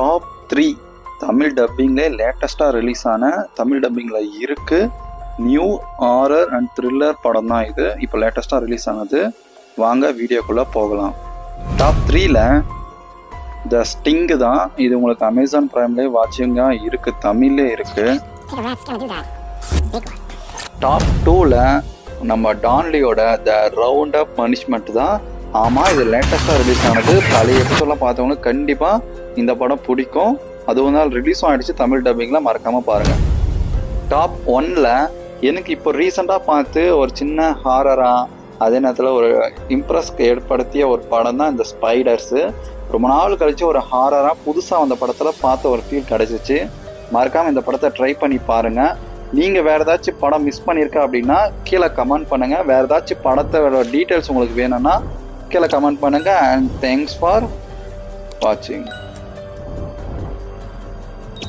Top 3 Tamil டப்பிங்லே லேட்டஸ்ட்டாக release ஆன தமிழ் டப்பிங்கில் இருக்குது நியூ ஹாரர் அண்ட் த்ரில்லர் படம் தான் இது. இப்போ லேட்டஸ்ட்டாக ரிலீஸ் ஆனது. வாங்க வீடியோக்குள்ளே போகலாம். டாப் 3ல த ஸ்டிங் தான். இது உங்களுக்கு அமேசான் ப்ரைம்லேயே வாட்சிங்காக இருக்குது, தமிழ்லே இருக்குது. டாப் 2ல நம்ம டான்லியோட த ரவுண்ட் அப் பனிஷ்மெண்ட் தான். ஆமாம், இது லேட்டஸ்ட்டாக ரிலீஸ் ஆனது. பழைய எபிசோட்லாம் பார்த்தவங்களுக்கு கண்டிப்பாக இந்த படம் பிடிக்கும். அதுவும் தான் ரிலீஸும் ஆகிடுச்சு தமிழ் டப்பிங்கில், மறக்காமல் பாருங்கள். டாப் 1ல எனக்கு இப்போ ரீசெண்டாக பார்த்து ஒரு சின்ன ஹாரராக அதே நேரத்தில் ஒரு இம்ப்ரெஸ் ஏற்படுத்திய ஒரு படம் தான் இந்த ஸ்பைடர்ஸு. ரொம்ப நாள் கழித்து ஒரு ஹாரராக புதுசாக வந்த படத்தில் பார்த்த ஒரு ஃபீல் கிடச்சிச்சு. மறக்காமல் இந்த படத்தை ட்ரை பண்ணி பாருங்கள். நீங்கள் வேறு ஏதாச்சும் படம் மிஸ் பண்ணியிருக்கா அப்படின்னா கீழே கமெண்ட் பண்ணுங்கள். வேறு ஏதாச்சும் படத்தோட டீட்டெயில்ஸ் உங்களுக்கு வேணும்னா கீழே கமெண்ட் பண்ணுங்கள். அண்ட் தேங்க்ஸ் ஃபார் வாட்சிங்.